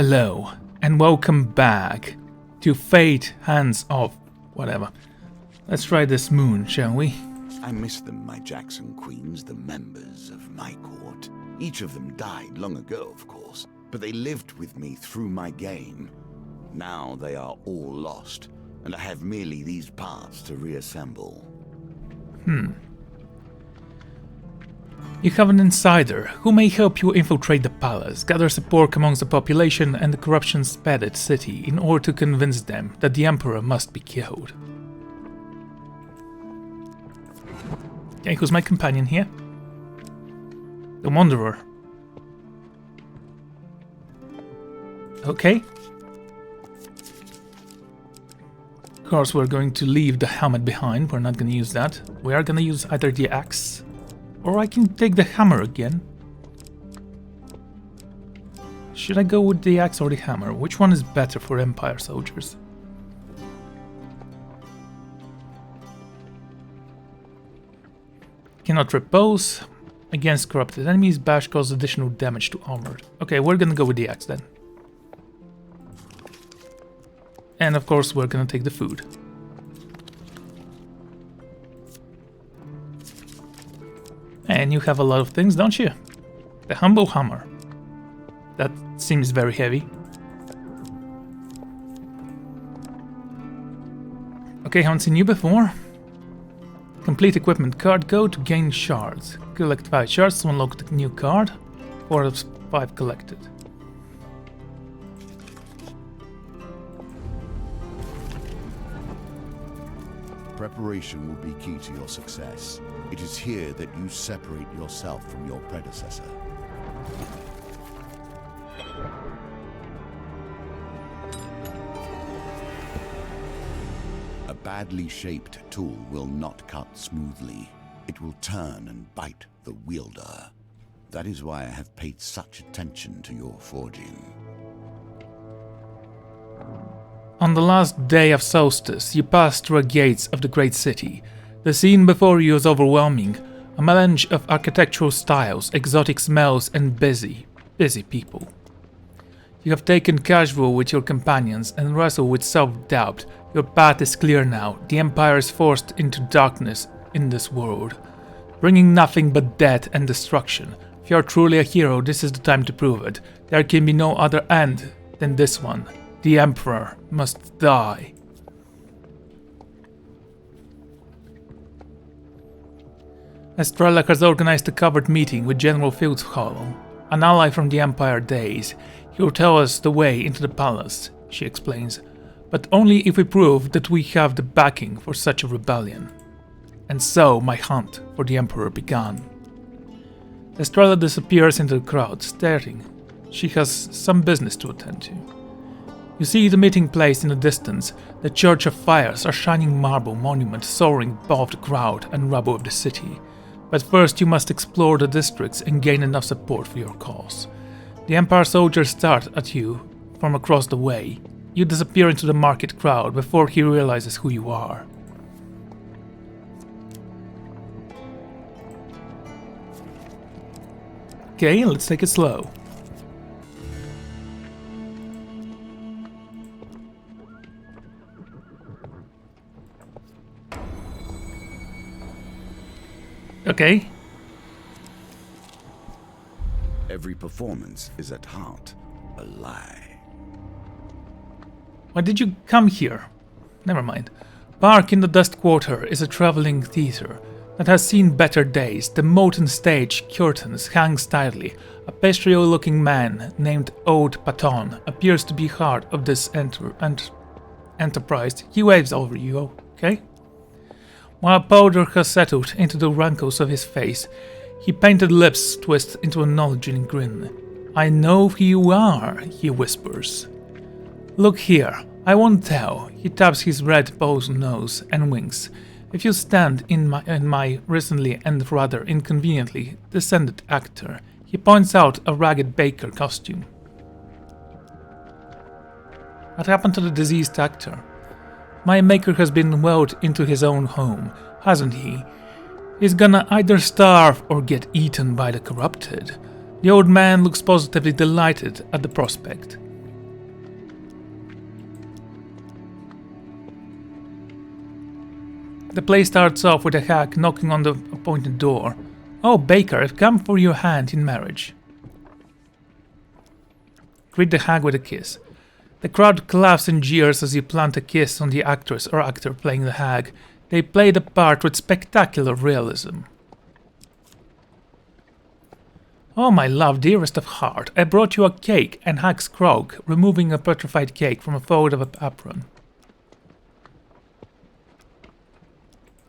Hello, and welcome back to Fate Hands Off, whatever. Let's try this moon, shall we? I miss them, my Jackson Queens, the members of my court. Each of them died long ago, of course, but they lived with me through my game. Now they are all lost, and I have merely these parts to reassemble. You have an insider who may help you infiltrate the palace, gather support amongst the population and the corruption-spattered city in order to convince them that the Emperor must be killed. Okay, who's my companion here? The Wanderer. Okay. Of course, we're going to leave the helmet behind. We're not going to use that. We are going to use either the axe, or I can take the hammer again. Should I go with the axe or the hammer? Which one is better for Empire soldiers? Cannot repose. Against corrupted enemies, bash causes additional damage to armor. Okay, we're gonna go with the axe then. And of course, we're gonna take the food. And you have a lot of things, don't you? The humble hammer. That seems very heavy. Okay, haven't seen you before. Complete equipment card, go to gain shards. Collect 5 shards to unlock the new card. 4 out of 5 collected. Preparation will be key to your success. It is here that you separate yourself from your predecessor. A badly shaped tool will not cut smoothly. It will turn and bite the wielder. That is why I have paid such attention to your forging. On the last day of solstice, you pass through the gates of the great city. The scene before you is overwhelming, a melange of architectural styles, exotic smells, and busy people. You have taken casual with your companions and wrestle with self-doubt. Your path is clear now. The Empire is forced into darkness in this world, bringing nothing but death and destruction. If you are truly a hero, this is the time to prove it. There can be no other end than this one. The Emperor must die. Estrella has organized a covered meeting with General Fieldhallow, an ally from the Empire days. He will tell us the way into the palace, she explains, but only if we prove that we have the backing for such a rebellion. And so my hunt for the Emperor began. Estrella disappears into the crowd, staring. She has some business to attend to. You see the meeting place in the distance, the Church of Fires, a shining marble monument soaring above the crowd and rubble of the city. But first you must explore the districts and gain enough support for your cause. The Empire soldiers start at you from across the way. You disappear into the market crowd before he realizes who you are. Okay, let's take it slow. Okay. Every performance is at heart a lie. Why did you come here? Never mind. Park in the Dust Quarter is a traveling theater that has seen better days. The molten stage curtains hang tightly. A pastry-looking man named Old Paton appears to be heart of this enterprise. He waves over you, okay? While powder has settled into the wrinkles of his face, his painted lips twist into a knowledgeable grin. I know who you are, he whispers. Look here, I won't tell. He taps his red bows nose and winks. If you stand in my recently and rather inconveniently descended actor, he points out a ragged baker costume. What happened to the diseased actor? My maker has been welled into his own home, hasn't he? He's gonna either starve or get eaten by the corrupted. The old man looks positively delighted at the prospect. The play starts off with a hag knocking on the appointed door. "Oh, Baker, I've come for your hand in marriage." Greet the hag with a kiss. The crowd laughs and jeers as you plant a kiss on the actress or actor playing the hag. They play the part with spectacular realism. "Oh, my love, dearest of heart, I brought you a cake," and hag's croak, removing a petrified cake from a fold of an apron.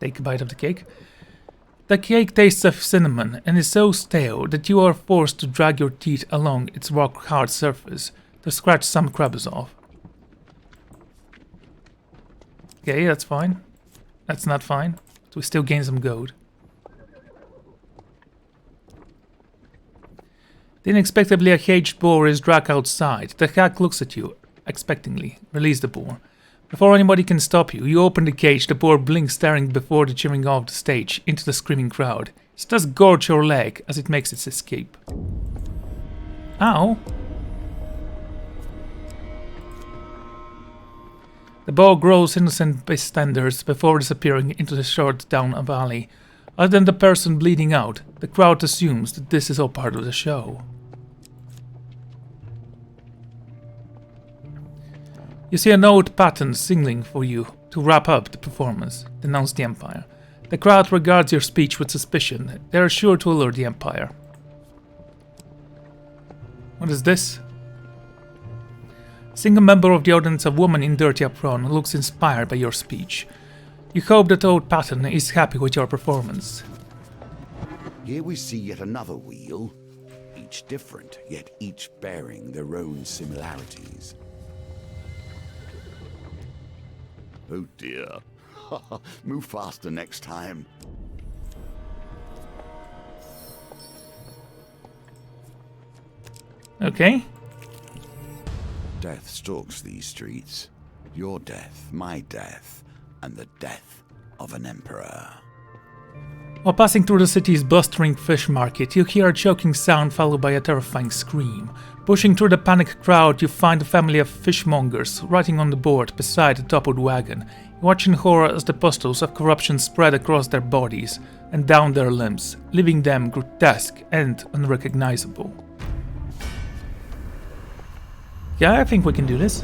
Take a bite of the cake. The cake tastes of cinnamon and is so stale that you are forced to drag your teeth along its rock-hard surface to scratch some crumbs off. Okay, that's fine. That's not fine. So we still gain some gold. Then unexpectedly a caged boar is dragged outside. The hag looks at you, expectingly. Release the boar. Before anybody can stop you, you open the cage, the boar blinks staring before the cheering off the stage, into the screaming crowd. It does gorge your leg as it makes its escape. Ow! The boar grows innocent bystanders before disappearing into the short down a valley. Other than the person bleeding out, the crowd assumes that this is all part of the show. You see an old pattern signaling for you to wrap up the performance, denounce the Empire. The crowd regards your speech with suspicion. They are sure to alert the Empire. What is this? Seeing a member of the audience, a woman in dirty apron, looks inspired by your speech. You hope that old pattern is happy with your performance. Here we see yet another wheel, each different, yet each bearing their own similarities. Oh dear. Move faster next time. Okay. Death stalks these streets. Your death, my death, and the death of an emperor. While passing through the city's bustling fish market, you hear a choking sound followed by a terrifying scream. Pushing through the panicked crowd, you find a family of fishmongers writing on the board beside a toppled wagon. You watch in horror as the pustules of corruption spread across their bodies and down their limbs, leaving them grotesque and unrecognizable. Yeah, I think we can do this.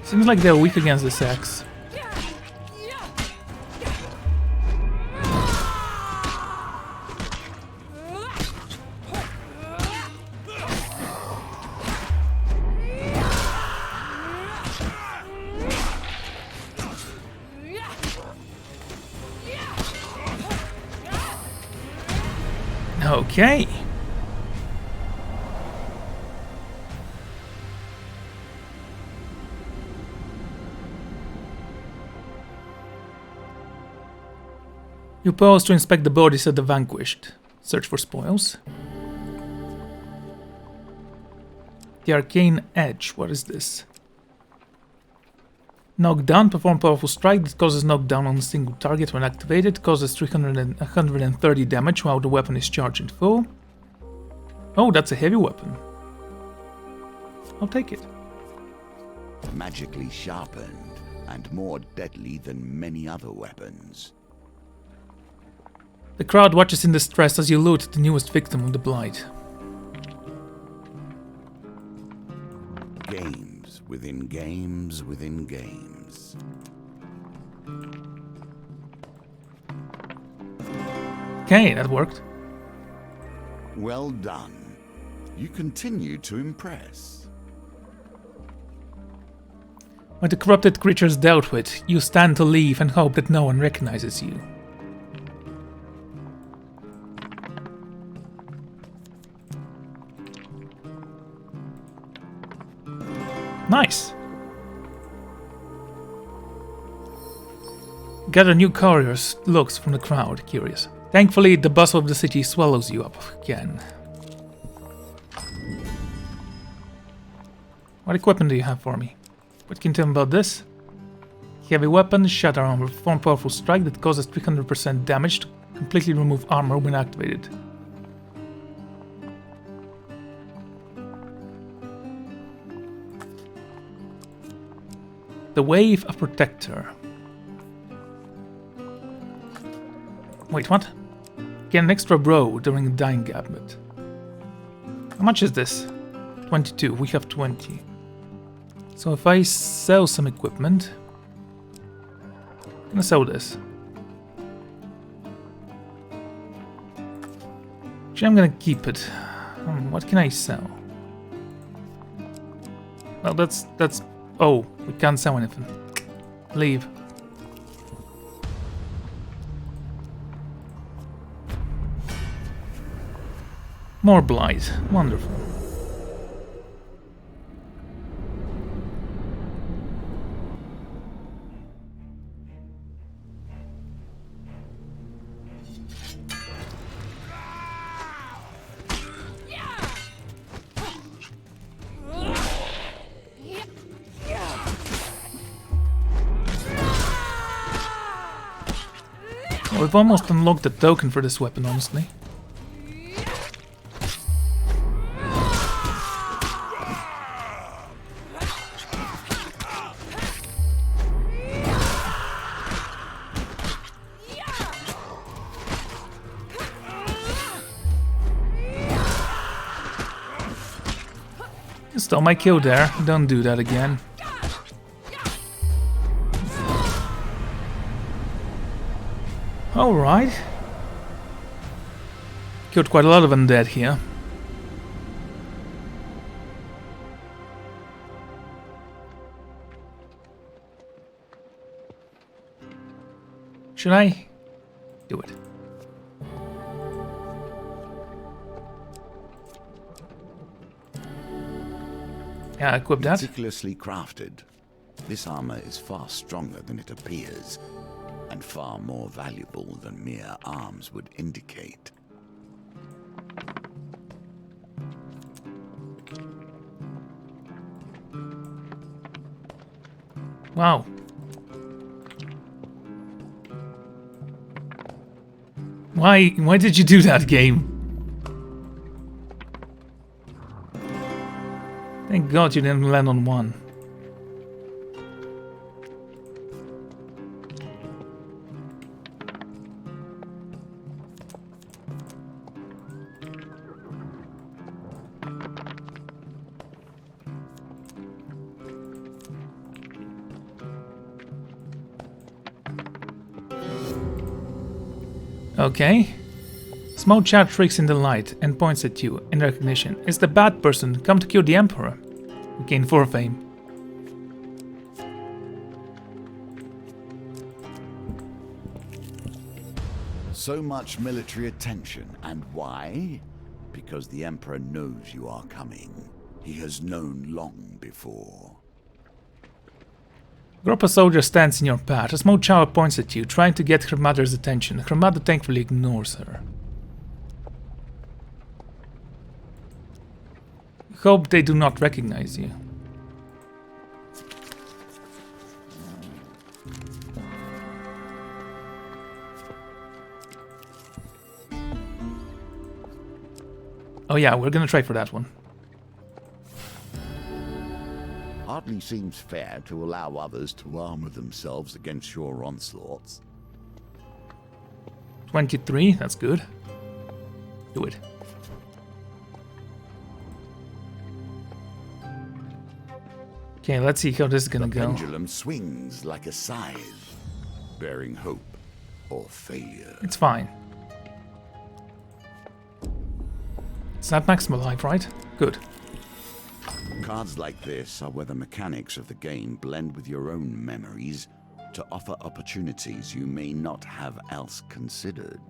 Seems like they're weak against this axe. Okay. You pause to inspect the bodies of the vanquished. Search for spoils. The Arcane Edge, what is this? Knockdown, perform powerful strike that causes knockdown on a single target when activated, causes 130 damage while the weapon is charged in full. Oh, that's a heavy weapon. I'll take it. Magically sharpened and more deadly than many other weapons. The crowd watches in distress as you loot the newest victim of the Blight. Games within games within games. Okay, that worked. Well done. You continue to impress. When the corrupted creature is dealt with, you stand to leave and hope that no one recognizes you. Nice. Gather new couriers. Looks from the crowd. Curious. Thankfully, the bustle of the city swallows you up again. What equipment do you have for me? What can you tell me about this? Heavy weapon, shatter armor, perform powerful strike that causes 300% damage to completely remove armor when activated. The Wave of Protector. Wait, what? Get an extra bro during a dying gambit. How much is this? 22. We have 20. So if I sell some equipment, I'm gonna sell this. Actually, I'm gonna keep it. What can I sell? Well, that's. Oh, we can't sell anything. Leave. More blight. Wonderful. We've almost unlocked the token for this weapon, honestly. You stole my kill there. Don't do that again. Alright. Killed quite a lot of undead here. Should I do it? Yeah, equip that. Meticulously crafted, this armor is far stronger than it appears, and far more valuable than mere arms would indicate. Wow. Why did you do that, game? Thank God you didn't land on one. Okay. Small chat tricks in the light and points at you in recognition. It's the bad person come to kill the Emperor. Gain 4 fame. So much military attention, and why? Because the Emperor knows you are coming. He has known long before. A group of soldiers stands in your path. A small child points at you, trying to get her mother's attention. Her mother thankfully ignores her. Hope they do not recognize you. Oh yeah, we're gonna try for that one. Hardly seems fair to allow others to armor themselves against your onslaughts. 23, that's good. Do it. Okay, let's see how this is gonna The go. pendulum swings like a scythe, bearing hope or failure. It's fine. It's not maximal life, right? Good. Cards like this are where the mechanics of the game blend with your own memories to offer opportunities you may not have else considered.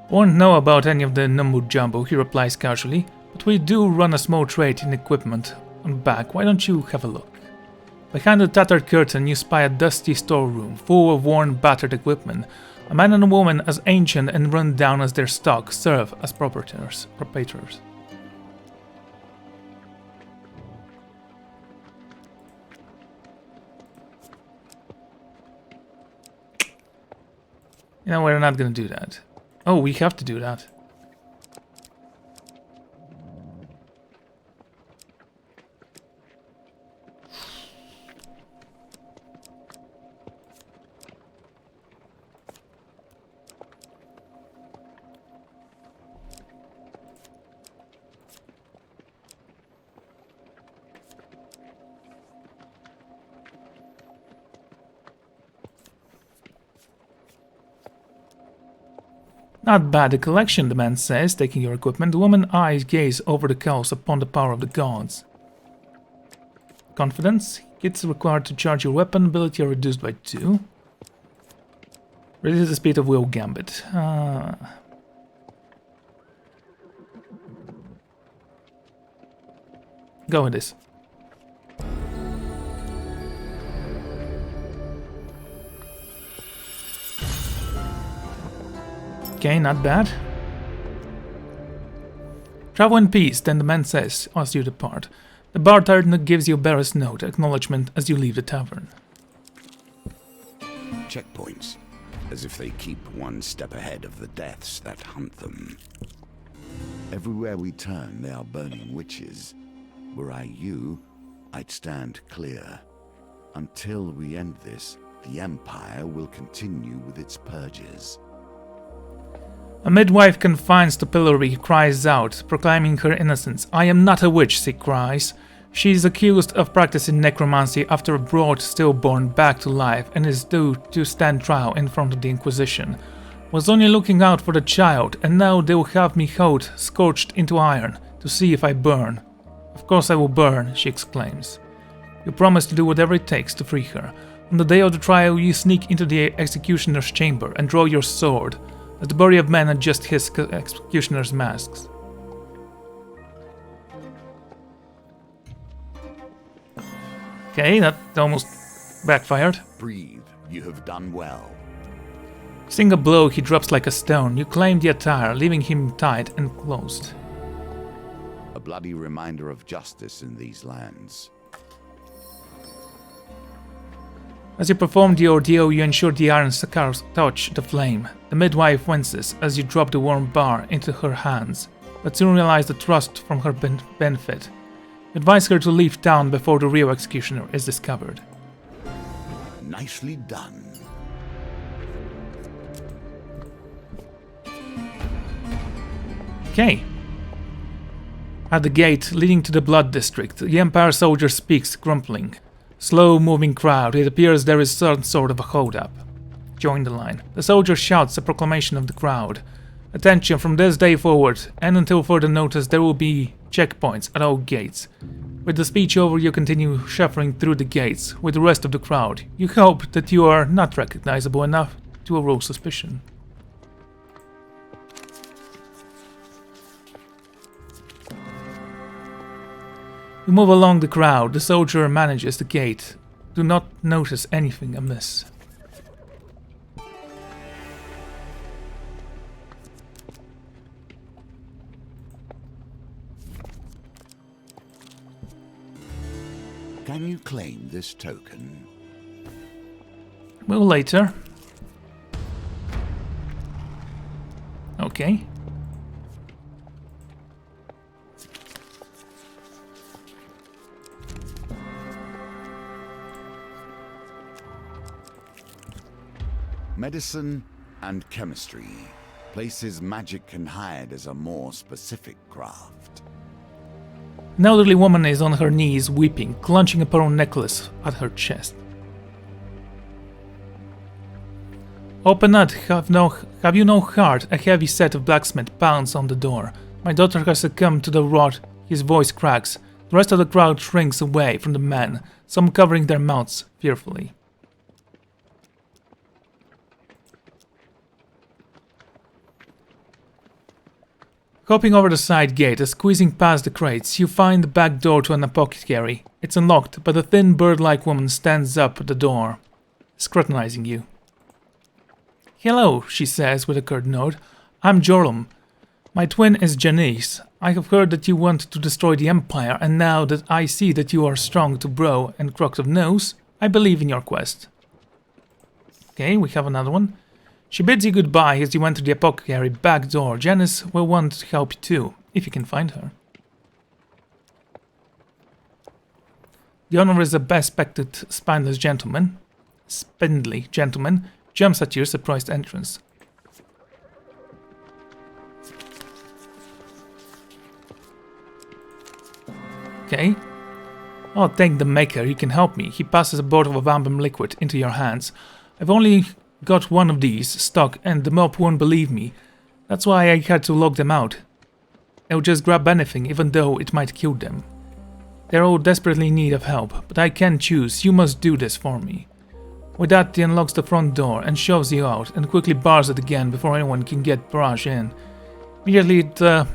Won't know about any of the Numbu Jumbo, he replies casually, but we do run a small trade in equipment on back. Why don't you have a look? Behind the tattered curtain you spy a dusty storeroom full of worn, battered equipment. A man and a woman as ancient and run down as their stock serve as proprietors. You know, we're not gonna do that. Oh, we have to do that. Not bad a collection, the man says, taking your equipment. The woman's eyes gaze over the cows upon the power of the gods. Confidence. Kits required to charge your weapon ability are reduced by 2. Reduce the speed of Will Gambit. Go with this. Okay, not bad. Travel in peace, then the man says, as you depart. The bartender gives you Barris' note, acknowledgement as you leave the tavern. Checkpoints, as if they keep one step ahead of the deaths that hunt them. Everywhere we turn, they are burning witches. Were I you, I'd stand clear. Until we end this, the Empire will continue with its purges. A midwife confined to pillory cries out, proclaiming her innocence. I am not a witch, she cries. She is accused of practicing necromancy after a brought stillborn back to life and is due to stand trial in front of the Inquisition. Was only looking out for the child, and now they will have me held, scorched into iron, to see if I burn. Of course I will burn, she exclaims. You promise to do whatever it takes to free her. On the day of the trial you sneak into the executioner's chamber and draw your sword, as the body of men adjust his executioner's masks. Okay, that almost backfired. Breathe, you have done well. Seeing a blow, he drops like a stone. You claim the attire, leaving him tied and closed. A bloody reminder of justice in these lands. As you perform the ordeal, you ensure the iron scars touch the flame. The midwife winces as you drop the warm bar into her hands, but soon realize the thrust from her benefit. You advise her to leave town before the real executioner is discovered. Nicely done. Okay. At the gate leading to the Blood District, the Empire soldier speaks, grumbling. Slow-moving crowd, it appears there is some sort of a hold-up. Join the line. The soldier shouts a proclamation of the crowd. Attention, from this day forward, and until further notice, there will be checkpoints at all gates. With the speech over, you continue shuffling through the gates with the rest of the crowd. You hope that you are not recognizable enough to arouse suspicion. You move along the crowd. The soldier manages the gate. Do not notice anything amiss. Can you claim this token? Well, later. Okay. Medicine and chemistry. Places magic can hide as a more specific craft. An elderly woman is on her knees weeping, clutching a pearl necklace at her chest. Open up, have you no heart? A heavy set of blacksmith pounds on the door. My daughter has succumbed to the rot. His voice cracks. The rest of the crowd shrinks away from the man, some covering their mouths fearfully. Hopping over the side gate and squeezing past the crates, you find the back door to an apothecary. It's unlocked, but a thin bird-like woman stands up at the door, scrutinizing you. "Hello," she says with a curt nod. "I'm Jorlum. My twin is Janice. I have heard that you want to destroy the Empire, and now that I see that you are strong to brow and crooked of nose, I believe in your quest." Okay, we have another one. She bids you goodbye as you enter the apothecary back door. Janice will want to help you too, if you can find her. The owner is a bespectacled, spindly gentleman, jumps at your surprised entrance. Okay. "Oh, thank the maker, you can help me." He passes a bottle of ambem liquid into your hands. "I've only got one of these stock and the mob won't believe me. That's why I had to lock them out. They'll just grab anything, even though it might kill them. They're all desperately in need of help, but I can't choose. You must do this for me." With that, he unlocks the front door and shoves you out, and quickly bars it again before anyone can get barraged in. Immediately, the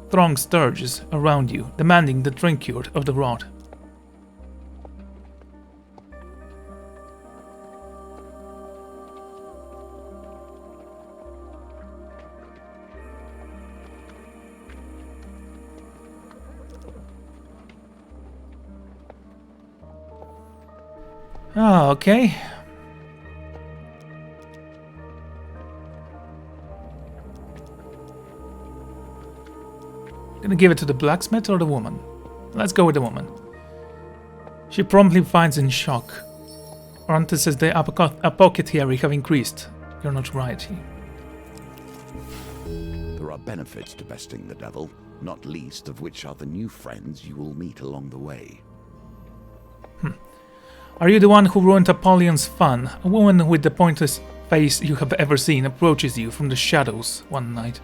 throng surges around you, demanding the trinkure of the rod. Ah, okay. Gonna give it to the blacksmith or the woman? Let's go with the woman. She promptly finds in shock. Orantha says the apothecary have increased. You're not right. There are benefits to besting the devil, not least of which are the new friends you will meet along the way. Are you the one who ruined Apollyon's fun? A woman with the pointless face you have ever seen approaches you from the shadows one night.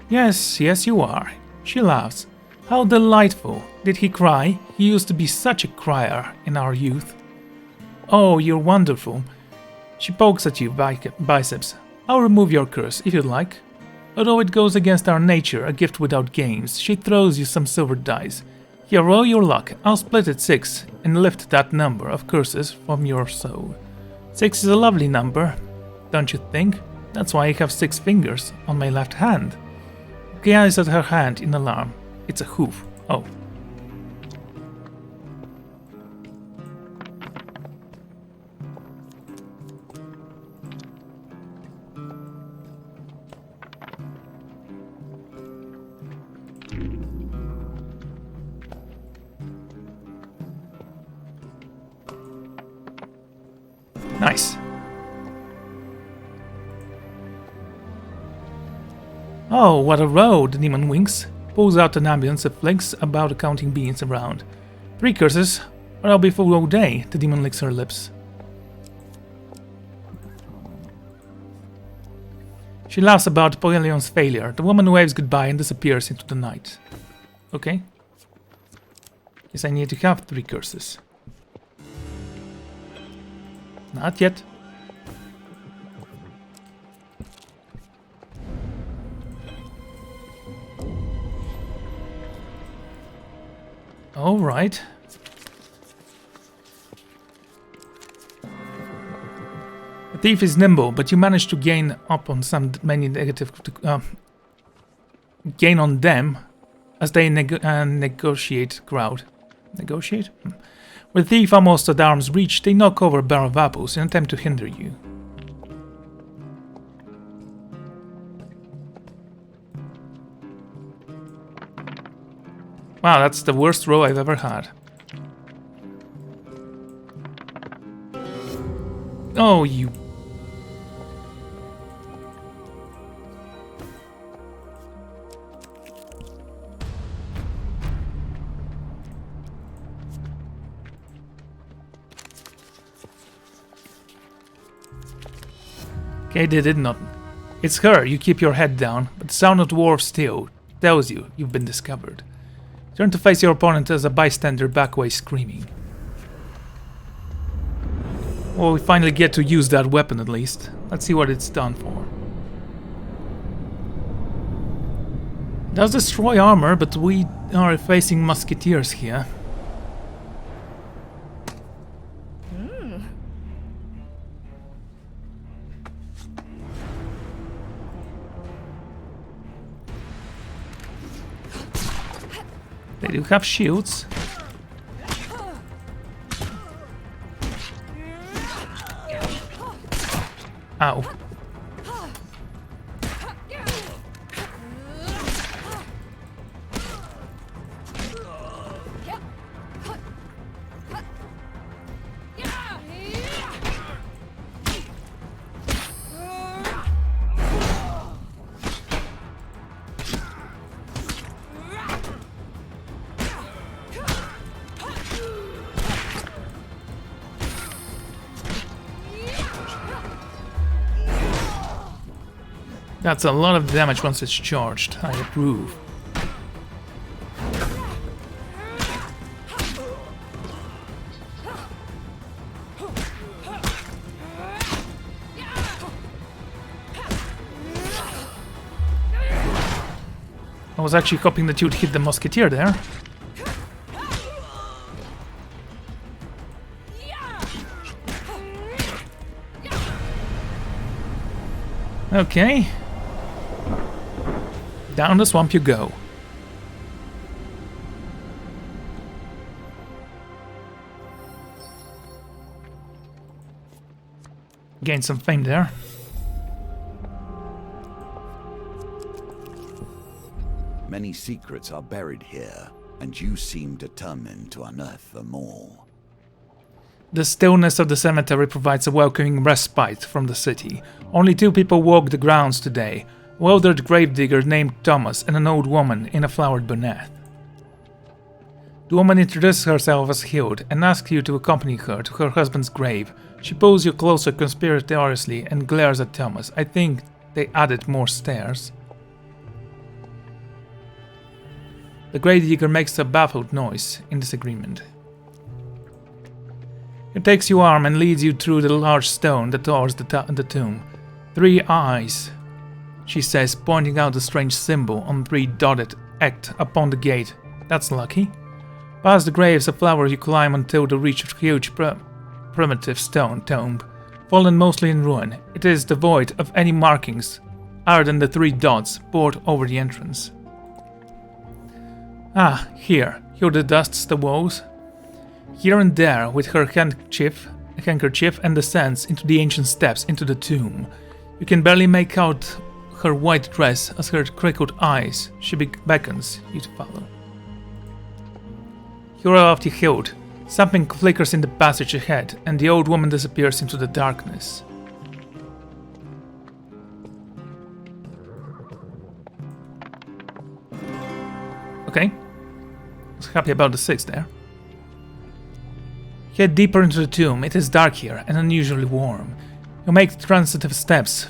Yes, you are. She laughs. How delightful. Did he cry? He used to be such a crier in our youth. Oh, you're wonderful. She pokes at you biceps. I'll remove your curse if you'd like. Although it goes against our nature, a gift without games, she throws you some silver dice. Here, roll your luck. I'll split it 6 and lift that number of curses from your soul. 6 is a lovely number, don't you think? That's why I have 6 fingers on my left hand. Glances at her hand in alarm. It's a hoof. Oh. Nice. Oh, what a row, the demon winks, pulls out an ambulance and flinks about counting beings around. 3 curses, or I'll be full all day, the demon licks her lips. She laughs about Polyon's failure. The woman waves goodbye and disappears into the night. Okay. Guess I need to have 3 curses. Not yet. All right. The thief is nimble, but you manage to gain up on many negative gain on them as they negotiate crowd. Negotiate? With the thief almost at arm's reach, they knock over a barrel of apples in an attempt to hinder you. Wow, that's the worst roll I've ever had. Oh, you... Okay, they did not. It's her, you keep your head down, but the sound of dwarf steel tells you you've been discovered. Turn to face your opponent as a bystander back away screaming. Well, we finally get to use that weapon at least. Let's see what it's done for. Does destroy armor, but we are facing musketeers here. They do have shields. Ow. That's a lot of damage once it's charged. I approve. I was actually hoping that you'd hit the musketeer there. Okay. Down the swamp you go. Gain some fame there. Many secrets are buried here, and you seem determined to unearth them all. The stillness of the cemetery provides a welcoming respite from the city. Only 2 people walk the grounds today. A wildered gravedigger named Thomas and an old woman in a flowered bonnet. The woman introduces herself as Hild and asks you to accompany her to her husband's grave. She pulls you closer conspiratoriously and glares at Thomas. I think they added more stairs. The gravedigger makes a baffled noise in disagreement. He takes your arm and leads you through the large stone that towers the tomb. 3 eyes, she says, pointing out the strange symbol on 3 dotted X upon the gate. That's lucky. Past the graves of flowers you climb until you reach a huge primitive stone tomb, fallen mostly in ruin. It is devoid of any markings other than the 3 dots bored over the entrance. Ah, here. Hilda dusts the walls. Here and there, with her handkerchief and descends into the ancient steps into the tomb. You can barely make out her white dress as her crinkled eyes. She beckons you to follow. You are off to Hild. Something flickers in the passage ahead, and the old woman disappears into the darkness. Okay. I was happy about the 6 there. Head deeper into the tomb. It is dark here and unusually warm. You make transitive steps,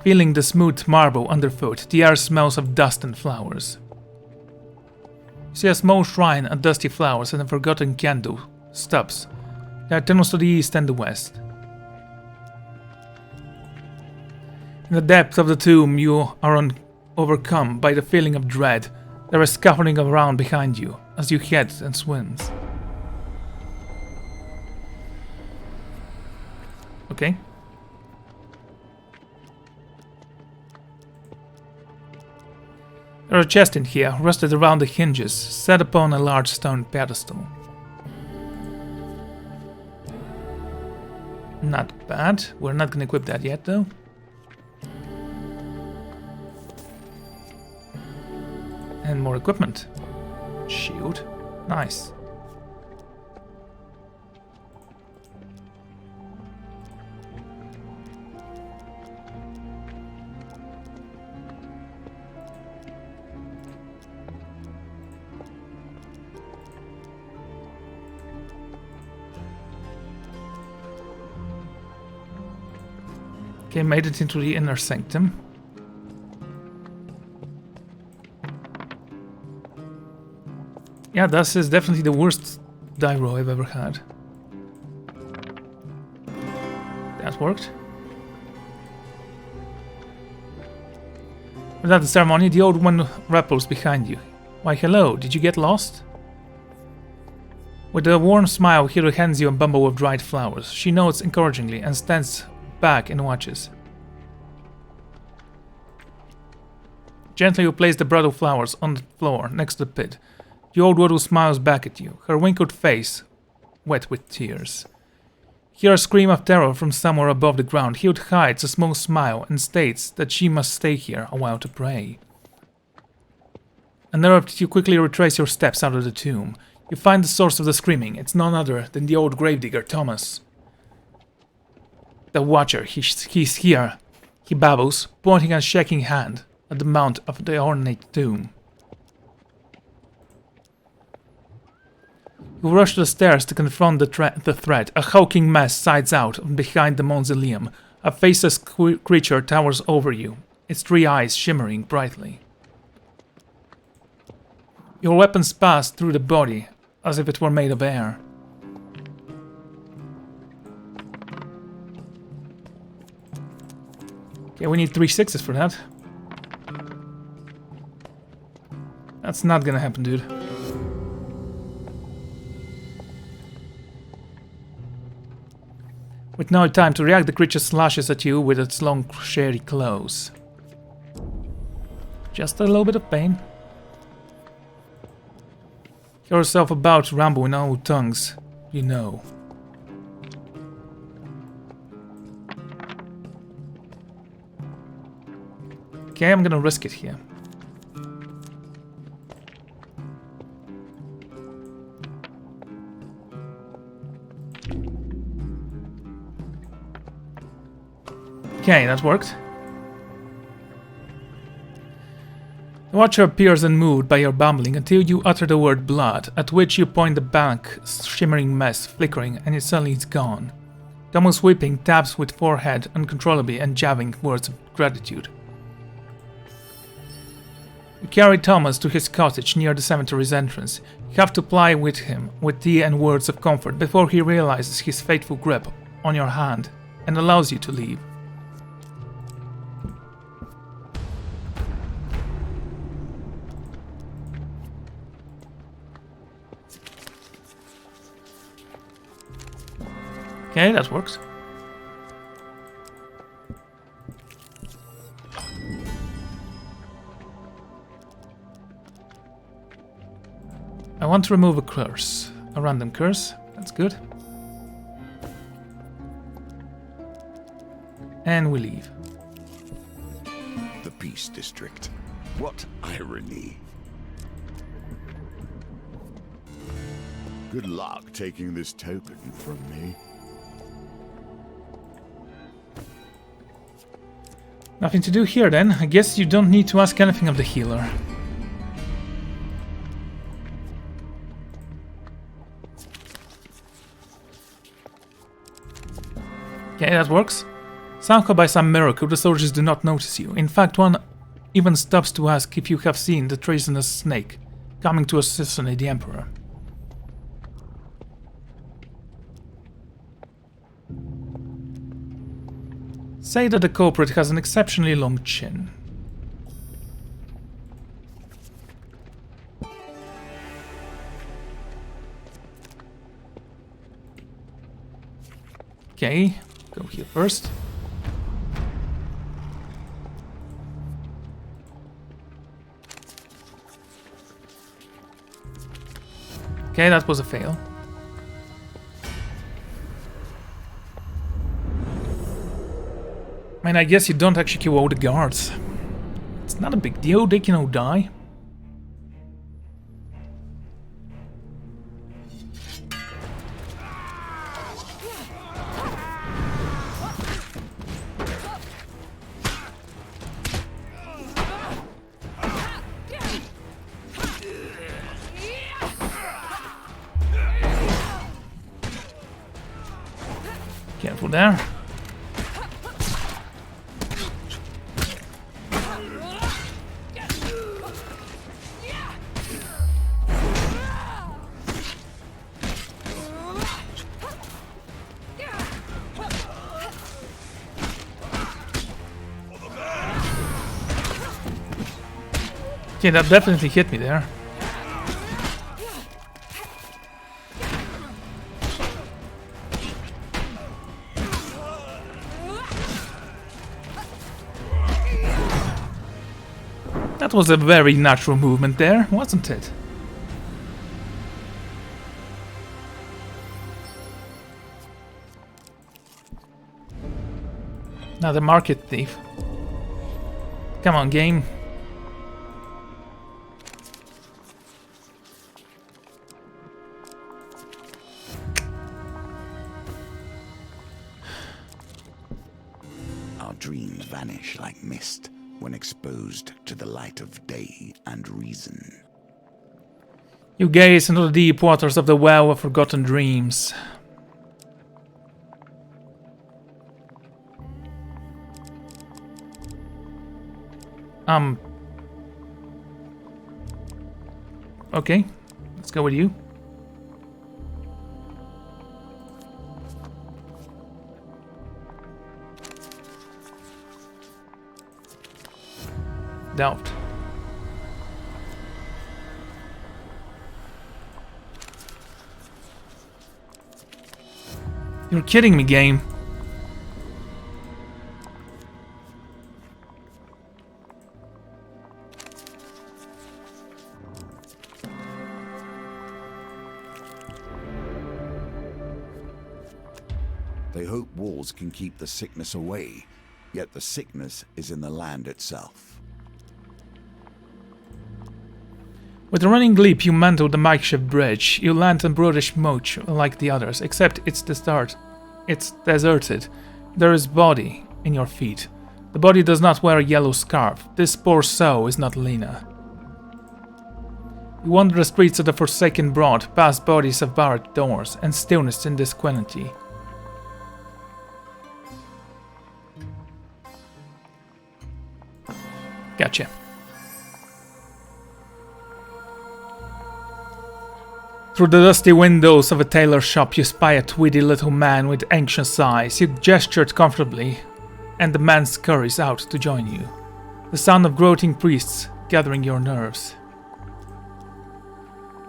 feeling the smooth marble underfoot. The air smells of dust and flowers. You see a small shrine of dusty flowers and a forgotten candle stubs. There are tunnels to the east and the west. In the depth of the tomb, you are overcome by the feeling of dread. There is scuffling around behind you as you head and swims. Okay. There are chests in here, rusted around the hinges, set upon a large stone pedestal. Not bad. We're not gonna equip that yet, though. And more equipment. Shield. Nice. Okay, made it into the inner sanctum. Yeah, this is definitely the worst die roll I've ever had. That worked. Without the ceremony, the old one rappels behind you. Why, hello, did you get lost? With a warm smile, Hiro hands you a bundle of dried flowers. She nods encouragingly and stands back and watches. Gently you place the bridal flowers on the floor next to the pit. The old widow smiles back at you, her wrinkled face wet with tears. Hear a scream of terror from somewhere above the ground. Hild hides a small smile and states that she must stay here a while to pray. Unnerved, you quickly retrace your steps out of the tomb. You find the source of the screaming. It's none other than the old gravedigger Thomas. The Watcher, he's here, he babbles, pointing a shaking hand at the mount of the ornate tomb. You rush to the stairs to confront the threat. A hulking mass sides out behind the mausoleum. A faceless creature towers over you, its 3 eyes shimmering brightly. Your weapons pass through the body as if it were made of air. Okay, we need 3 6s for that. That's not gonna happen, dude. With no time to react, the creature slashes at you with its long, hairy claws. Just a little bit of pain. Hear yourself about to ramble in all tongues you know. Okay, I'm gonna risk it here. Okay, that worked. The Watcher appears unmoved by your bumbling until you utter the word blood, at which you point the blank, shimmering mess, flickering, and suddenly it's gone. Thomas, weeping, taps with forehead uncontrollably and jabbing words of gratitude. You carry Thomas to his cottage near the cemetery's entrance. You have to ply with him with tea and words of comfort before he realizes his fateful grip on your hand and allows you to leave. Okay, that works. I want to remove a curse. A random curse. That's good. And we leave. The Peace District. What irony. Good luck taking this token from me. Nothing to do here then. I guess you don't need to ask anything of the healer. Okay, that works. Somehow by some miracle the soldiers do not notice you. In fact, one even stops to ask if you have seen the treasonous snake coming to assassinate the Emperor. Say that the culprit has an exceptionally long chin. Okay, go here first. Okay, that was a fail. I mean, I guess you don't actually kill all the guards. It's not a big deal, they can all die. Careful there. Yeah, that definitely hit me there. That was a very natural movement there, wasn't it? Now the market thief. Come on, game. Our dreams vanish like mist when exposed to the light of day and reason. You gaze into the deep waters of the well of forgotten dreams. Okay, let's go with you. Doubt. You're kidding me, game. They hope walls can keep the sickness away, yet the sickness is in the land itself. With a running leap, you mantle the makeshift bridge. You land on Brutish Moch like the others, except it's the start. It's deserted. There is body in your feet. The body does not wear a yellow scarf. This poor soul is not Lena. You wander the streets of the Forsaken Broad, past bodies of barred doors, and stillness in this quality. Gotcha. Through the dusty windows of a tailor shop, you spy a tweedy little man with anxious eyes. You gestured comfortably, and the man scurries out to join you. The sound of gloating priests gathering your nerves.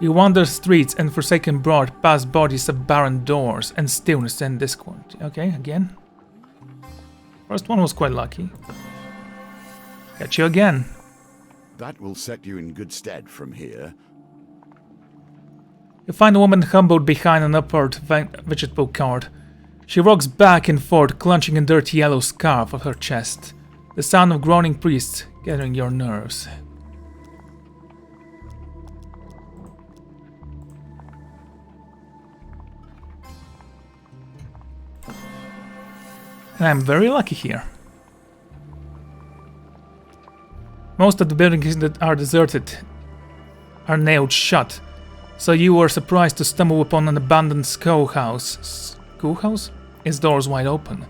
You wander streets and Forsaken Broad, past bodies of barren doors, and stillness and discord. Okay, again. First one was quite lucky. Catch you again. That will set you in good stead from here. You find a woman humbled behind an upward vegetable cart. She rocks back and forth, clutching a dirty yellow scarf of her chest. The sound of groaning priests gathering your nerves. And I'm very lucky here. Most of the buildings that are deserted are nailed shut, so you were surprised to stumble upon an abandoned schoolhouse. Schoolhouse? Its doors wide open.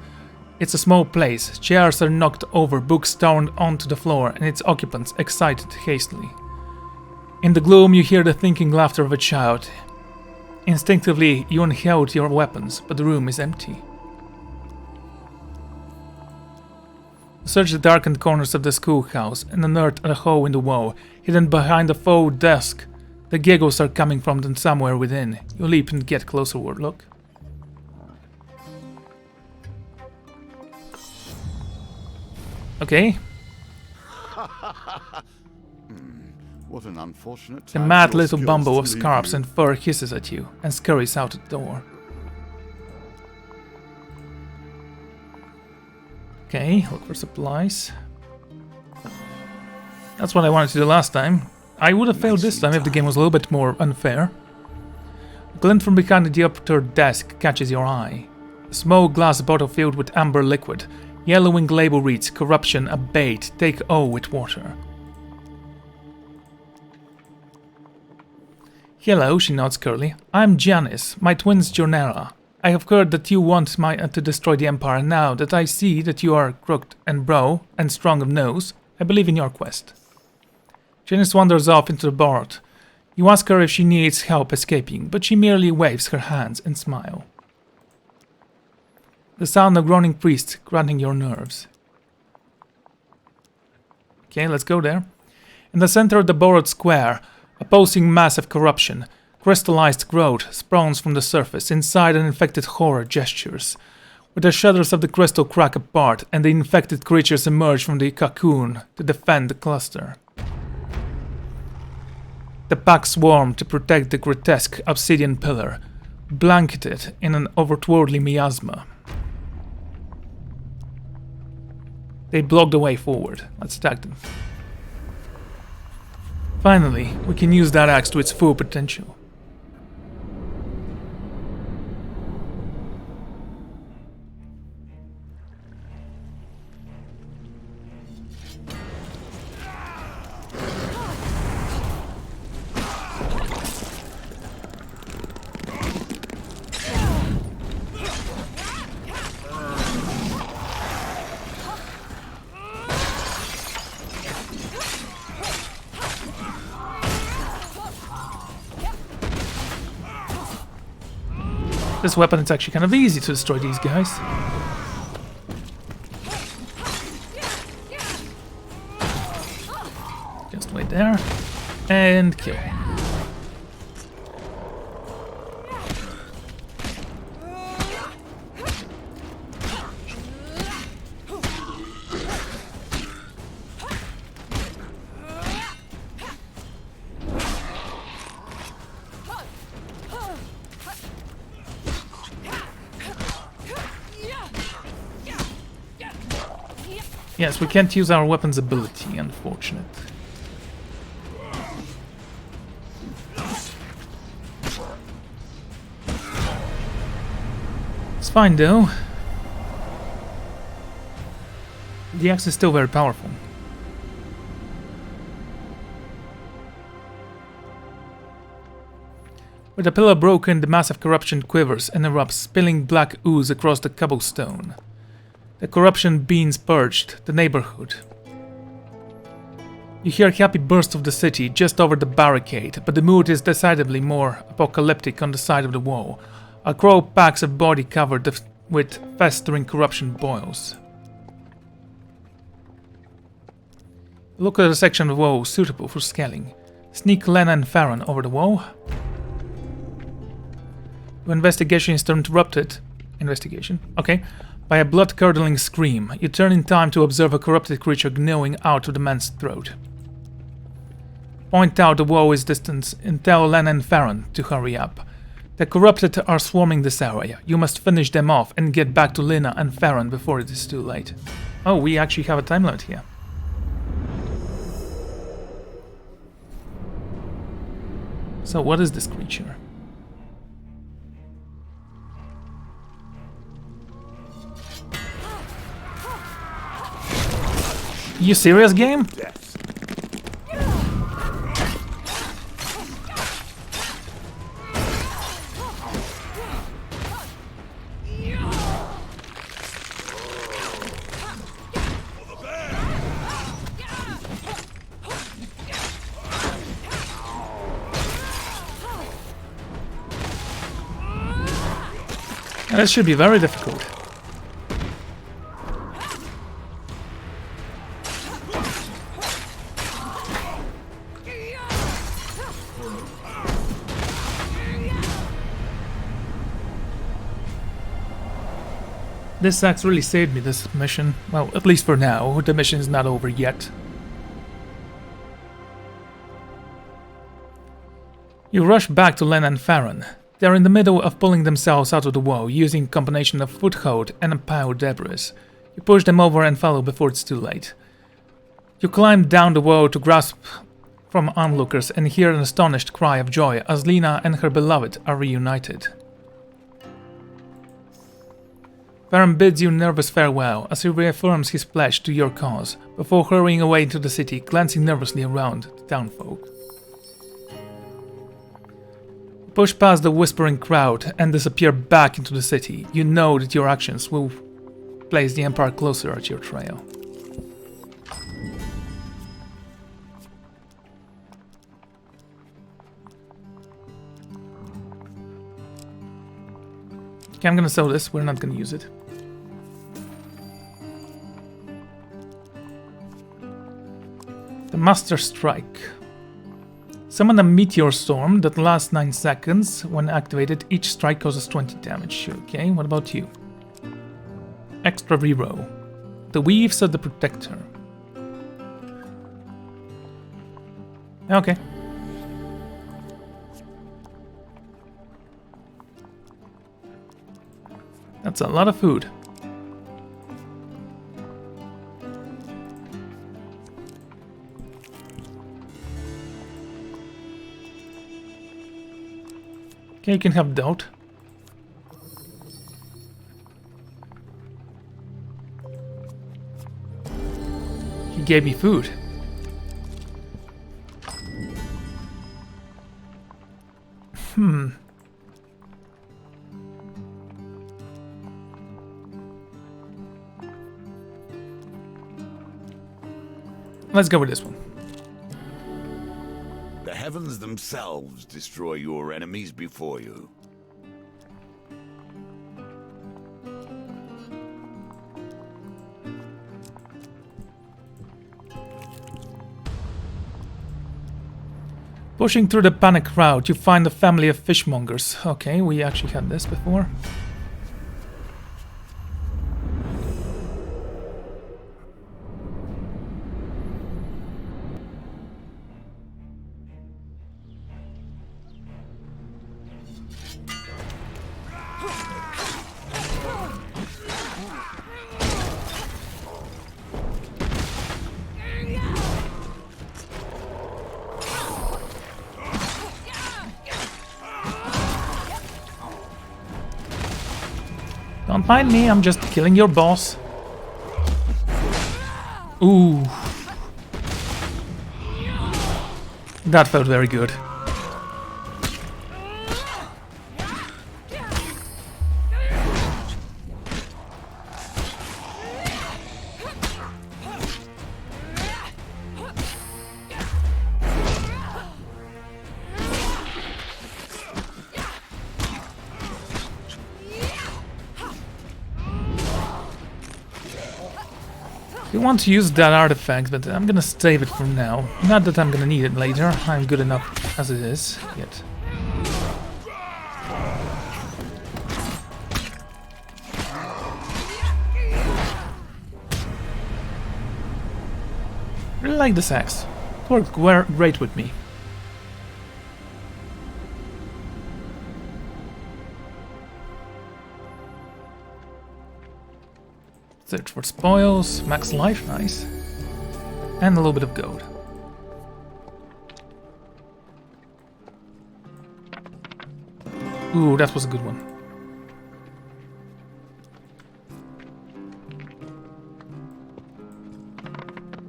It's a small place. Chairs are knocked over, books thrown onto the floor, and its occupants excited hastily. In the gloom, you hear the thinking laughter of a child. Instinctively, you unheld your weapons, but the room is empty. Search the darkened corners of the schoolhouse and unearth a hole in the wall, hidden behind a faux desk. The giggles are coming from somewhere within. You leap and get closer look. Okay. What an unfortunate The time mad for your little skills bumble to of leave scarves you. and fur hisses at you and scurries out the door. Okay, look for supplies. That's what I wanted to do last time. I would have failed this time if the game was a little bit more unfair. A glint from behind the upper desk catches your eye. A small glass bottle filled with amber liquid. Yellowing label reads, "Corruption abate, take all with water." Hello, she nods curly. I'm Janice, my twin's Jornera. I have heard that you want to destroy the Empire. Now that I see that you are crooked and brow and strong of nose, I believe in your quest. Janice wanders off into the board. You ask her if she needs help escaping, but she merely waves her hands and smile. The sound of groaning priests grunting your nerves. Okay, let's go there. In the center of the borrowed square, opposing massive corruption, crystallized growth spawns from the surface. Inside, an infected horror gestures. With the shutters of the crystal crack apart, and the infected creatures emerge from the cocoon to defend the cluster. The pack swarm to protect the grotesque obsidian pillar, blanketed in an overtworldly miasma. They block the way forward. Let's attack them. Finally, we can use that axe to its full potential. This weapon, it's actually kind of easy to destroy these guys. Just wait there. And kill. Yes, we can't use our weapon's ability, unfortunate. It's fine though. The axe is still very powerful. With the pillar broken, the massive corruption quivers and erupts, spilling black ooze across the cobblestone. The corruption beings purged the neighborhood. You hear a happy burst of the city just over the barricade, but the mood is decidedly more apocalyptic on the side of the wall. A crow packs a body covered with festering corruption boils. Look at a section of the wall suitable for scaling. Sneak Lena and Farron over the wall. Your investigation is interrupted. Investigation? Okay. By a blood-curdling scream, you turn in time to observe a corrupted creature gnawing out of the man's throat. Point out the wall's distance and tell Lena and Farron to hurry up. The corrupted are swarming this area. You must finish them off and get back to Lena and Farron before it is too late. Oh, we actually have a time limit here. So what is this creature? You serious, game? Yes. That should be very difficult. This axe really saved me this mission. Well, at least for now. The mission is not over yet. You rush back to Lena and Farron. They are in the middle of pulling themselves out of the wall, using a combination of foothold and impaled debris. You push them over and follow before it's too late. You climb down the wall to grasp from onlookers and hear an astonished cry of joy as Lena and her beloved are reunited. Farron bids you nervous farewell as he reaffirms his pledge to your cause, before hurrying away into the city, glancing nervously around the townfolk. Push past the whispering crowd and disappear back into the city. You know that your actions will place the Empire closer at your trail. Okay, I'm gonna sell this. We're not gonna use it. The Master Strike. Summon a meteor storm that lasts 9 seconds. When activated, each strike causes 20 damage. Okay, what about you? Extra reroll. The Weaves of the Protector. Okay. That's a lot of food. Okay, you can have Doubt. He gave me food. Let's go with this one. The heavens themselves destroy your enemies before you. Pushing through the panic crowd, you find a family of fishmongers. Okay, we actually had this before. Don't mind me, I'm just killing your boss. Ooh. That felt very good. I want to use that artifact, but I'm gonna save it for now. Not that I'm gonna need it later. I'm good enough as it is yet. Really like this axe. It worked great with me. Search for spoils, max life, nice. And a little bit of gold. Ooh, that was a good one.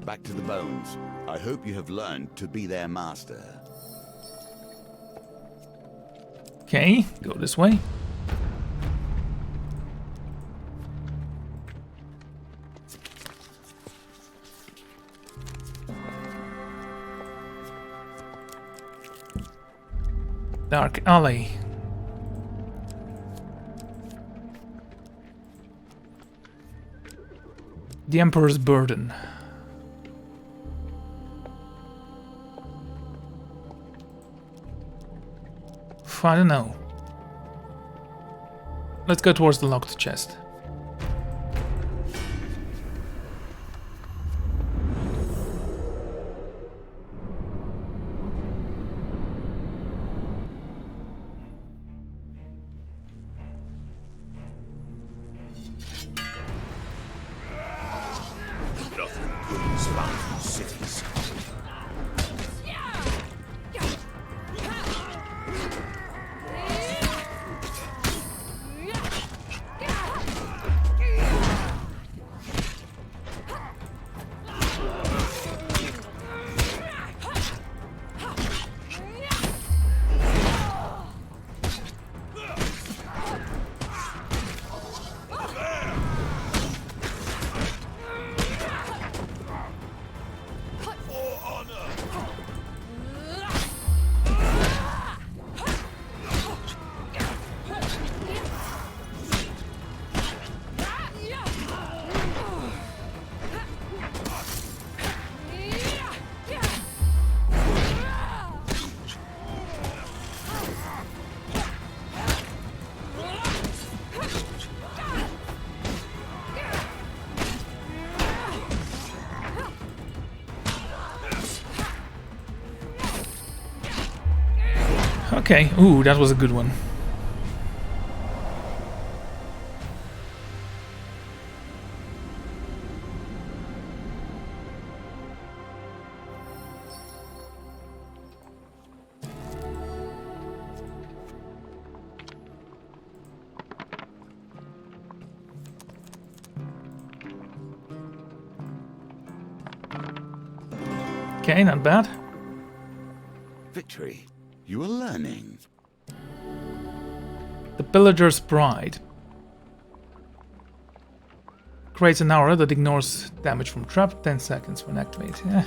Back to the bones. I hope you have learned to be their master. Okay, go this way. Dark alley. The Emperor's Burden. I don't know. Let's go towards the locked chest. Cities. Okay, ooh, that was a good one. Okay, not bad. Victory. You are learning. The Pillager's Pride. Creates an aura that ignores damage from trap. 10 seconds when activated. Yeah.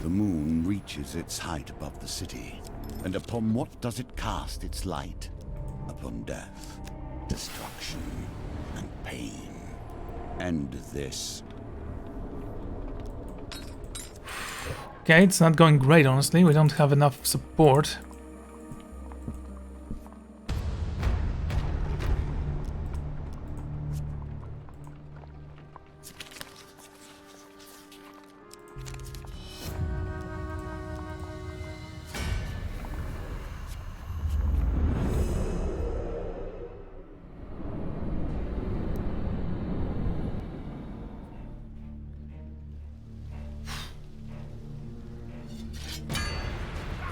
The moon reaches its height above the city. And upon what does it cast its light? Upon death, destruction, and pain. End this. Okay, it's not going great, honestly. We don't have enough support.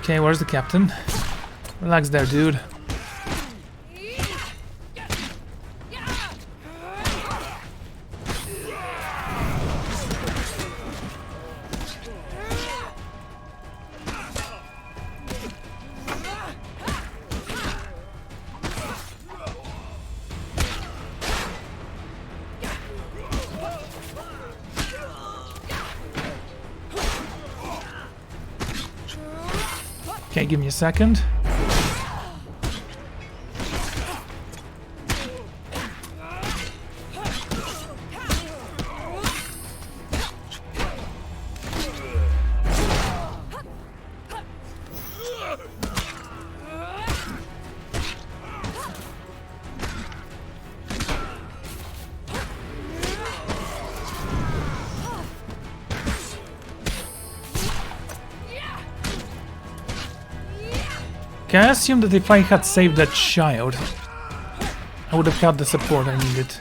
Okay, where's the captain? Relax there, dude. Okay, give me a second. Okay, I assume that if I had saved that child, I would have had the support I needed.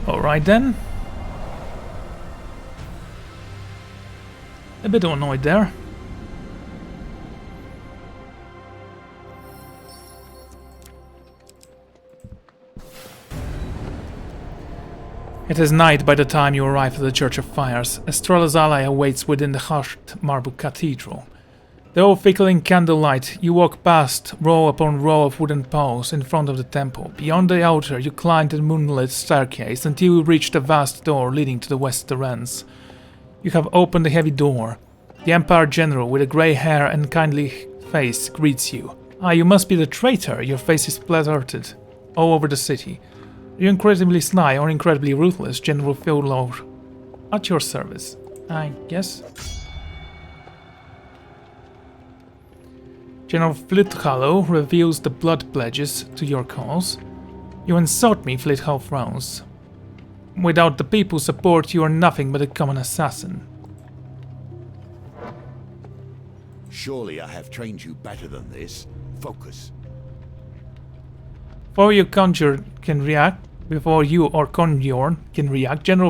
Alright then. A bit annoyed there. It is night by the time you arrive at the Church of Fires. Estrella's ally awaits within the hushed marble cathedral. Though flickering candlelight, you walk past row upon row of wooden poles in front of the temple. Beyond the altar, you climb the moonlit staircase until you reach the vast door leading to the west terrace. You have opened the heavy door. The Empire General, with a grey hair and kindly face, greets you. Ah, you must be the traitor. Your face is plastered all over the city. You're incredibly sly or incredibly ruthless, General Philor. At your service, I guess. General Flithallow reveals the blood pledges to your cause. You insult me, Flithal frowns. Without the people's support, you are nothing but a common assassin. Surely I have trained you better than this. Focus. Before you can react, General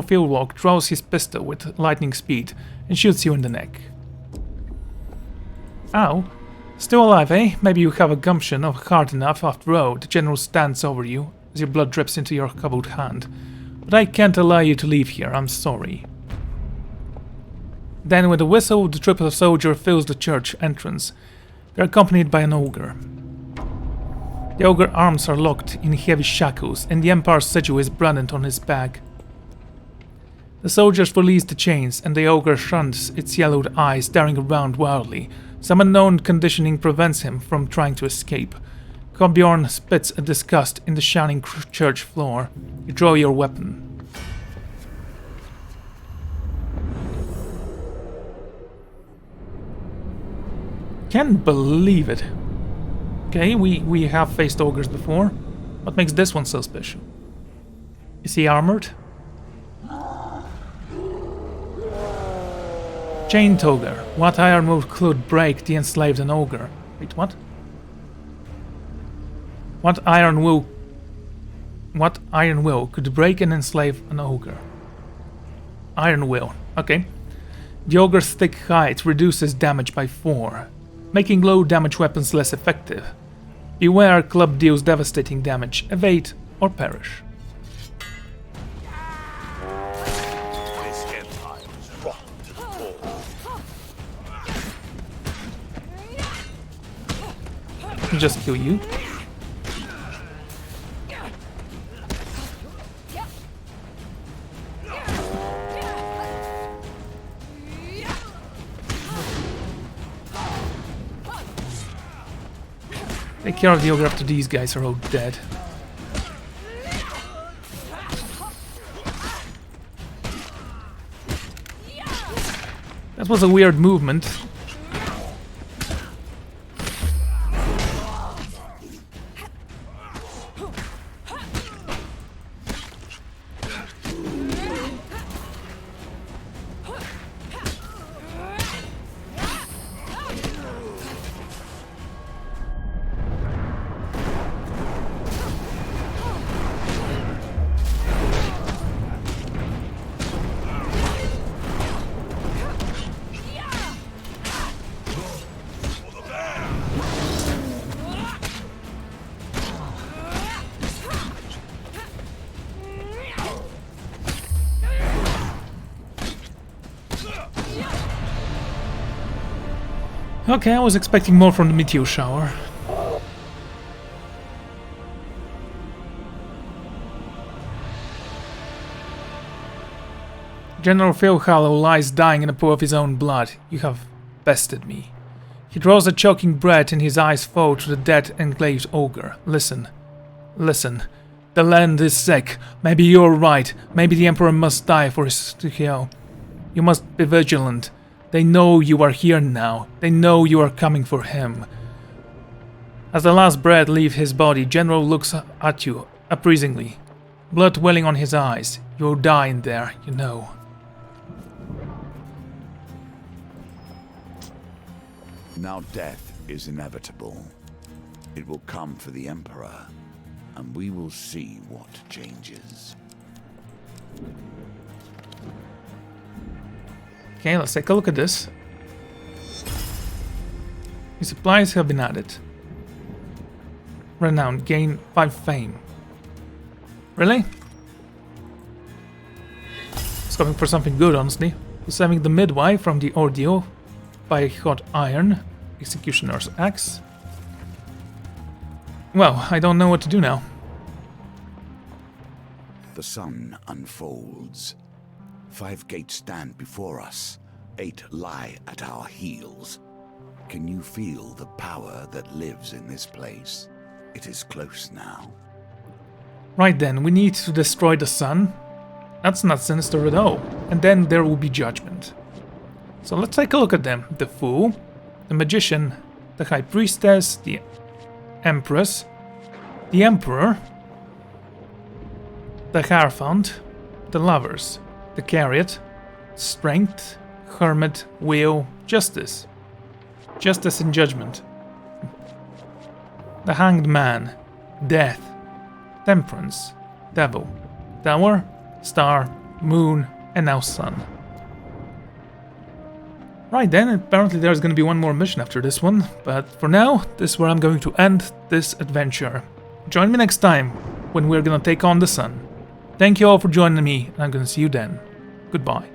Philwalk draws his pistol with lightning speed and shoots you in the neck. Ow. Still alive, eh? Maybe you have a gumption of heart enough after all. The General stands over you as your blood drips into your cobbled hand. But I can't allow you to leave here, I'm sorry. Then with a whistle, the triple soldier fills the church entrance. They're accompanied by an ogre. The ogre's arms are locked in heavy shackles, and the Empire's sigil is branded on his back. The soldiers release the chains, and the ogre shuns its yellowed eyes, staring around wildly. Some unknown conditioning prevents him from trying to escape. Combjorn spits a disgust in the shining church floor. You draw your weapon. Can't believe it. Okay, we have faced ogres before. What makes this one so special? Is he armored? Chain Toger. What iron will could break the enslaved an ogre? Wait, what? What iron will could break and enslave an ogre? Iron will. Okay. The ogre's thick hide reduces damage by 4, making low damage weapons less effective. Beware, club deals devastating damage. Evade or perish. Let me just kill you. Take care of the ogre after these guys are all dead. That was a weird movement. Okay, I was expecting more from the meteor shower. General Philhallow lies dying in a pool of his own blood. You have bested me. He draws a choking breath and his eyes fall to the dead enclaved ogre. Listen. Listen. The land is sick. Maybe you're right. Maybe the Emperor must die for his to heal. You must be vigilant. They know you are here now. They know you are coming for him. As the last breath leaves his body, General looks at you, appraisingly. Blood welling on his eyes. You'll die in there, you know. Now death is inevitable. It will come for the Emperor, and we will see what changes. Okay, let's take a look at this. New supplies have been added. Renown, gain 5 fame. Really? It's coming for something good, honestly. Saving the midwife from the ordeal by hot iron. Executioner's axe. Well, I don't know what to do now. The sun unfolds. 5 gates stand before us. 8 lie at our heels. Can you feel the power that lives in this place? It is close now. Right then, we need to destroy the sun. That's not sinister at all. And then there will be judgment. So let's take a look at them. The Fool, the Magician, the High Priestess, the Empress, the Emperor, the Hierophant, the Lovers, the Chariot, Strength, Hermit, Will, Justice. Justice and Judgment. The Hanged Man, Death, Temperance, Devil, Tower, Star, Moon, and now Sun. Right then, apparently there's going to be one more mission after this one, but for now, this is where I'm going to end this adventure. Join me next time, when we're going to take on the sun. Thank you all for joining me, and I'm going to see you then. Goodbye.